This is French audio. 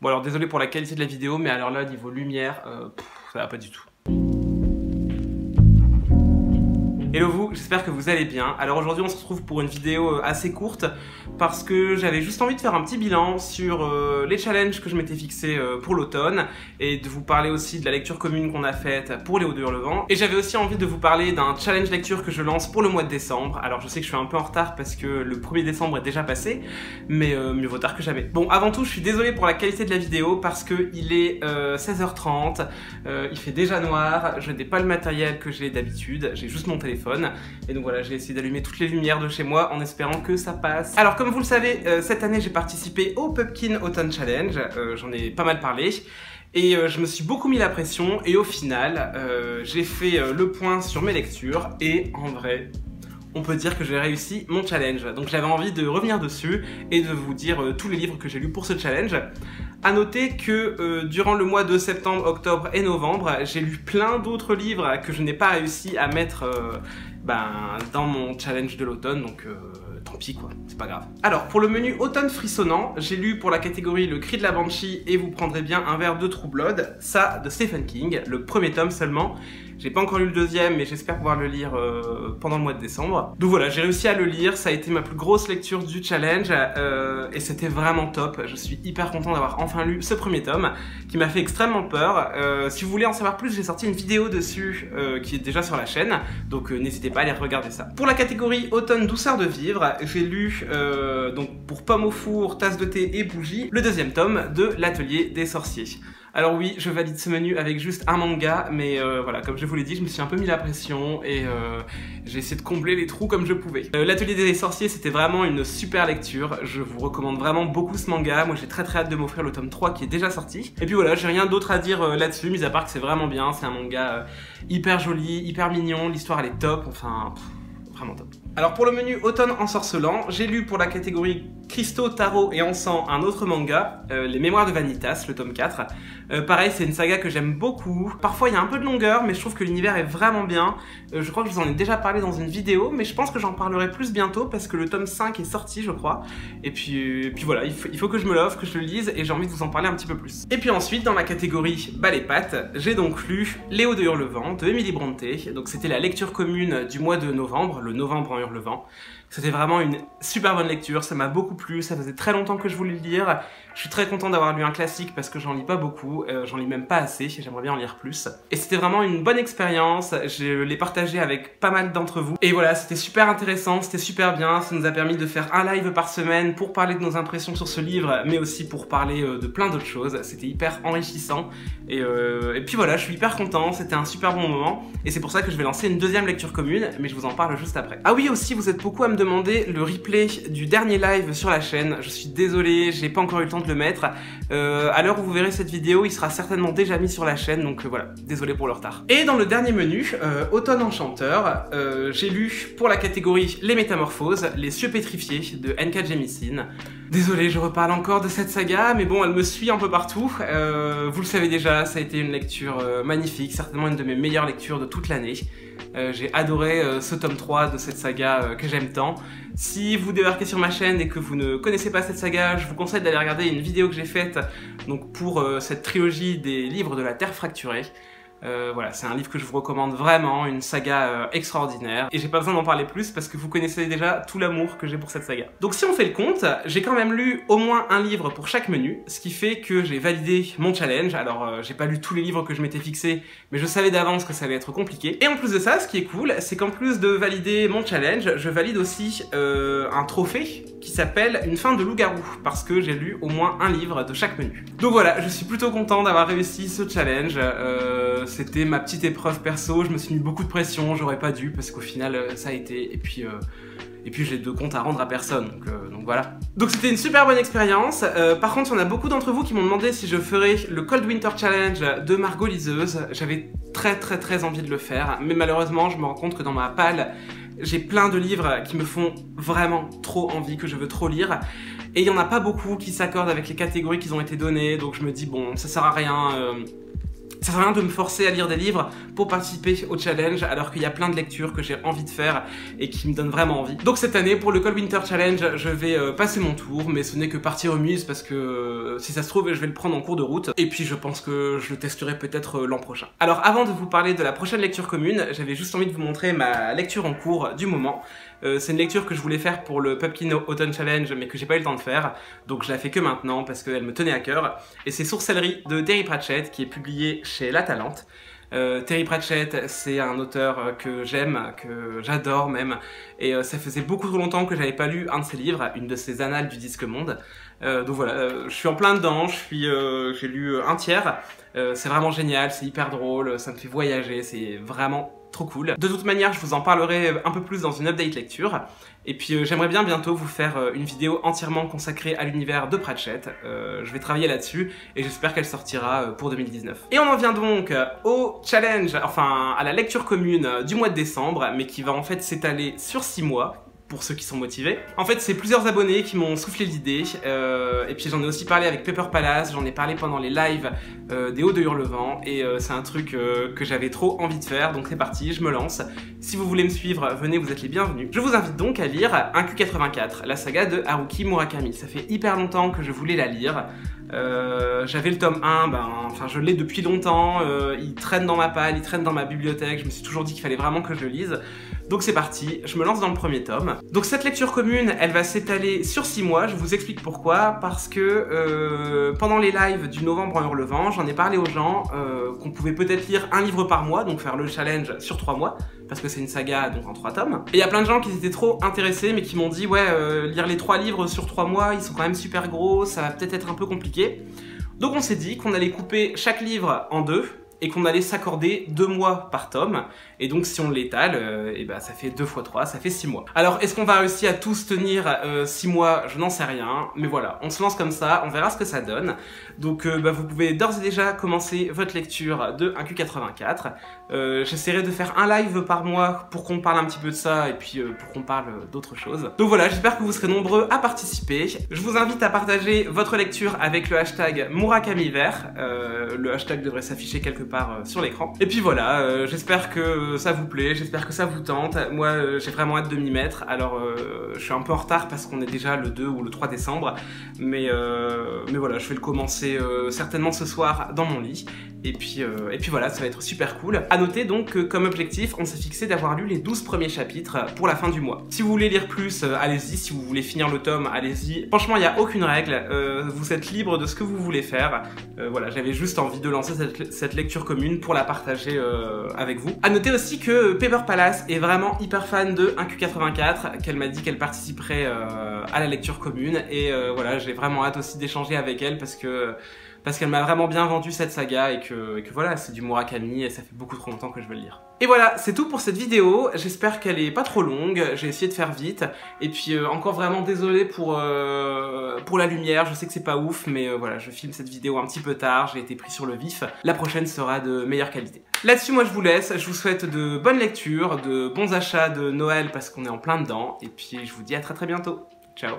Bon alors désolé pour la qualité de la vidéo, mais alors là niveau lumière, ça va pas du tout. Hello vous, j'espère que vous allez bien. Alors aujourd'hui on se retrouve pour une vidéo assez courte parce que j'avais juste envie de faire un petit bilan sur les challenges que je m'étais fixés pour l'automne et de vous parler aussi de la lecture commune qu'on a faite pour Les Hauts de Hurlevent. Et j'avais aussi envie de vous parler d'un challenge lecture que je lance pour le mois de décembre. Alors je sais que je suis un peu en retard parce que le 1er décembre est déjà passé, mais mieux vaut tard que jamais. Bon, avant tout je suis désolé pour la qualité de la vidéo parce que il est 16h30, il fait déjà noir, je n'ai pas le matériel que j'ai d'habitude, j'ai juste mon téléphone. Et donc voilà, j'ai essayé d'allumer toutes les lumières de chez moi en espérant que ça passe. Alors comme vous le savez, cette année j'ai participé au Pumpkin Autumn Challenge, j'en ai pas mal parlé. Et je me suis beaucoup mis la pression et au final, j'ai fait le point sur mes lectures et en vrai, on peut dire que j'ai réussi mon challenge. Donc j'avais envie de revenir dessus et de vous dire tous les livres que j'ai lus pour ce challenge. A noter que durant le mois de septembre, octobre et novembre, j'ai lu plein d'autres livres que je n'ai pas réussi à mettre dans mon challenge de l'automne, donc tant pis quoi, c'est pas grave. Alors pour le menu automne frissonnant, j'ai lu pour la catégorie Le Cri de la Banshee et Vous prendrez bien un verre de True Blood, ça de Stephen King, le premier tome seulement. J'ai pas encore lu le deuxième, mais j'espère pouvoir le lire pendant le mois de décembre. Donc voilà, j'ai réussi à le lire, ça a été ma plus grosse lecture du challenge, et c'était vraiment top. Je suis hyper content d'avoir enfin lu ce premier tome, qui m'a fait extrêmement peur. Si vous voulez en savoir plus, j'ai sorti une vidéo dessus, qui est déjà sur la chaîne, donc n'hésitez pas à aller regarder ça. Pour la catégorie automne douceur de vivre, j'ai lu, donc pour Pomme au four, tasse de thé et bougie, le deuxième tome de L'Atelier des sorciers. Alors oui, je valide ce menu avec juste un manga, mais voilà, comme je vous l'ai dit, je me suis un peu mis la pression et j'ai essayé de combler les trous comme je pouvais. L'Atelier des sorciers, c'était vraiment une super lecture, je vous recommande vraiment beaucoup ce manga, moi j'ai très hâte de m'offrir le tome 3 qui est déjà sorti. Et puis voilà, j'ai rien d'autre à dire là-dessus, mis à part que c'est vraiment bien, c'est un manga hyper joli, hyper mignon, l'histoire elle est top, enfin... vraiment top. Alors pour le menu automne ensorcelant, j'ai lu pour la catégorie Cristaux, Tarot et Encens un autre manga, Les Mémoires de Vanitas, le tome 4. Pareil, c'est une saga que j'aime beaucoup. Parfois il y a un peu de longueur, mais je trouve que l'univers est vraiment bien. Je crois que je vous en ai déjà parlé dans une vidéo, mais je pense que j'en parlerai plus bientôt parce que le tome 5 est sorti, je crois. Et puis voilà, il faut que je me l'offre, que je le lise, et j'ai envie de vous en parler un petit peu plus. Et puis ensuite, dans la catégorie Bas les pattes, j'ai donc lu Les Hauts de Hurlevent de Emily Brontë. Donc c'était la lecture commune du mois de novembre, le novembre en Hurlevent. C'était vraiment une super bonne lecture, ça m'a beaucoup plu, ça faisait très longtemps que je voulais le lire. Je suis très content d'avoir lu un classique parce que j'en lis pas beaucoup, j'en lis même pas assez, j'aimerais bien en lire plus. Et c'était vraiment une bonne expérience, je l'ai partagé avec pas mal d'entre vous. Et voilà, c'était super intéressant, c'était super bien, ça nous a permis de faire un live par semaine pour parler de nos impressions sur ce livre, mais aussi pour parler de plein d'autres choses. C'était hyper enrichissant. Et puis voilà, je suis hyper content, c'était un super bon moment. Et c'est pour ça que je vais lancer une deuxième lecture commune, mais je vous en parle juste après. Ah oui, aussi, vous êtes beaucoup à me demander le replay du dernier live sur la chaîne. Je suis désolé, j'ai pas encore eu le temps de le mettre. À l'heure où vous verrez cette vidéo, il sera certainement déjà mis sur la chaîne, donc voilà, désolé pour le retard. Et dans le dernier menu, Automne Enchanteur, j'ai lu pour la catégorie Les Métamorphoses, Les Cieux Pétrifiés de N.K. Jemisin. Désolé, je reparle encore de cette saga, mais bon, elle me suit un peu partout. Vous le savez déjà, ça a été une lecture magnifique, certainement une de mes meilleures lectures de toute l'année. J'ai adoré ce tome 3 de cette saga que j'aime tant. Si vous débarquez sur ma chaîne et que vous ne connaissez pas cette saga, je vous conseille d'aller regarder une vidéo que j'ai faite donc pour cette trilogie des livres de la Terre fracturée. Voilà, c'est un livre que je vous recommande vraiment, une saga extraordinaire. Et j'ai pas besoin d'en parler plus parce que vous connaissez déjà tout l'amour que j'ai pour cette saga. Donc si on fait le compte, j'ai quand même lu au moins un livre pour chaque menu, ce qui fait que j'ai validé mon challenge. Alors j'ai pas lu tous les livres que je m'étais fixé, mais je savais d'avance que ça allait être compliqué. Et en plus de ça, ce qui est cool, c'est qu'en plus de valider mon challenge, je valide aussi un trophée qui s'appelle Une fin de loup-garou, parce que j'ai lu au moins un livre de chaque menu. Donc voilà, je suis plutôt content d'avoir réussi ce challenge. C'était ma petite épreuve perso, je me suis mis beaucoup de pression, j'aurais pas dû parce qu'au final ça a été, et puis j'ai 2 comptes à rendre à personne, donc voilà. Donc c'était une super bonne expérience. Par contre, il y en a beaucoup d'entre vous qui m'ont demandé si je ferais le Cold Winter Challenge de Margot Liseuse. J'avais très envie de le faire, mais malheureusement je me rends compte que dans ma palle, j'ai plein de livres qui me font vraiment trop envie, que je veux trop lire. Et il y en a pas beaucoup qui s'accordent avec les catégories qui ont été données, donc je me dis bon, ça sert à rien. Ça sert à rien de me forcer à lire des livres pour participer au challenge alors qu'il y a plein de lectures que j'ai envie de faire et qui me donnent vraiment envie. Donc cette année, pour le Cold Winter Challenge, je vais passer mon tour, mais ce n'est que partie remise parce que si ça se trouve, je vais le prendre en cours de route. Et puis je pense que je le testerai peut-être l'an prochain. Alors avant de vous parler de la prochaine lecture commune, j'avais juste envie de vous montrer ma lecture en cours du moment. C'est une lecture que je voulais faire pour le Pumpkin Autumn Challenge, mais que j'ai pas eu le temps de faire, donc je la fais que maintenant parce qu'elle me tenait à cœur. Et c'est Sorcellerie de Terry Pratchett, qui est publié chez La Talente. Terry Pratchett, c'est un auteur que j'aime, que j'adore même, et ça faisait beaucoup trop longtemps que j'avais pas lu un de ses livres, une de ses annales du Disque Monde. Donc voilà, je suis en plein dedans, j'ai lu un tiers, c'est vraiment génial, c'est hyper drôle, ça me fait voyager, c'est vraiment trop cool. De toute manière, je vous en parlerai un peu plus dans une update lecture. Et puis j'aimerais bien bientôt vous faire une vidéo entièrement consacrée à l'univers de Pratchett. Je vais travailler là-dessus et j'espère qu'elle sortira pour 2019. Et on en vient donc au challenge, enfin à la lecture commune du mois de décembre, mais qui va en fait s'étaler sur 6 mois. Pour ceux qui sont motivés. En fait, c'est plusieurs abonnés qui m'ont soufflé l'idée, et puis j'en ai aussi parlé avec Pepper Palace, j'en ai parlé pendant les lives des Hauts de Hurlevent, et c'est un truc que j'avais trop envie de faire, donc c'est parti, je me lance. Si vous voulez me suivre, venez, vous êtes les bienvenus. Je vous invite donc à lire 1Q84, la saga de Haruki Murakami. Ça fait hyper longtemps que je voulais la lire. J'avais le tome 1, enfin je l'ai depuis longtemps, il traîne dans ma palle, il traîne dans ma bibliothèque, je me suis toujours dit qu'il fallait vraiment que je le lise. Donc c'est parti, je me lance dans le premier tome. Donc cette lecture commune, elle va s'étaler sur 6 mois, je vous explique pourquoi. Parce que pendant les lives du novembre en Hurlevent, j'en ai parlé aux gens qu'on pouvait peut-être lire un livre par mois, donc faire le challenge sur 3 mois, parce que c'est une saga donc en 3 tomes. Et il y a plein de gens qui étaient trop intéressés, mais qui m'ont dit ouais, lire les 3 livres sur 3 mois, ils sont quand même super gros, ça va peut-être être un peu compliqué. Donc on s'est dit qu'on allait couper chaque livre en 2, et qu'on allait s'accorder 2 mois par tome. Et donc si on l'étale, et ben ça fait 2 fois 3, ça fait 6 mois. Alors est-ce qu'on va réussir à tous tenir 6 mois? Je n'en sais rien, mais voilà, on se lance comme ça, on verra ce que ça donne. Donc vous pouvez d'ores et déjà commencer votre lecture de 1Q84. J'essaierai de faire un live par mois pour qu'on parle un petit peu de ça, et puis pour qu'on parle d'autres choses. Donc voilà, j'espère que vous serez nombreux à participer. Je vous invite à partager votre lecture avec le hashtag MurakamiVert. Le hashtag devrait s'afficher quelque part sur l'écran. Et puis voilà, j'espère que ça vous plaît, j'espère que ça vous tente. Moi, j'ai vraiment hâte de m'y mettre. Alors, je suis un peu en retard parce qu'on est déjà le 2 ou le 3 décembre. Mais voilà, je vais le commencer certainement ce soir dans mon lit. Et puis voilà, ça va être super cool. À noter donc que comme objectif, on s'est fixé d'avoir lu les 12 premiers chapitres pour la fin du mois. Si vous voulez lire plus, allez-y. Si vous voulez finir le tome, allez-y. Franchement, il n'y a aucune règle. Vous êtes libre de ce que vous voulez faire. Voilà, j'avais juste envie de lancer cette lecture commune pour la partager avec vous. À noter aussi que Pepper Palace est vraiment hyper fan de 1Q84, qu'elle m'a dit qu'elle participerait à la lecture commune. Et voilà, j'ai vraiment hâte aussi d'échanger avec elle parce qu'elle m'a vraiment bien vendu cette saga et que voilà, c'est du Murakami et ça fait beaucoup trop longtemps que je veux le lire. Et voilà, c'est tout pour cette vidéo, j'espère qu'elle est pas trop longue, j'ai essayé de faire vite, et puis encore vraiment désolé pour la lumière, je sais que c'est pas ouf, mais voilà, je filme cette vidéo un petit peu tard, j'ai été pris sur le vif, la prochaine sera de meilleure qualité. Là-dessus, moi je vous laisse, je vous souhaite de bonnes lectures, de bons achats de Noël parce qu'on est en plein dedans, et puis je vous dis à très bientôt, ciao.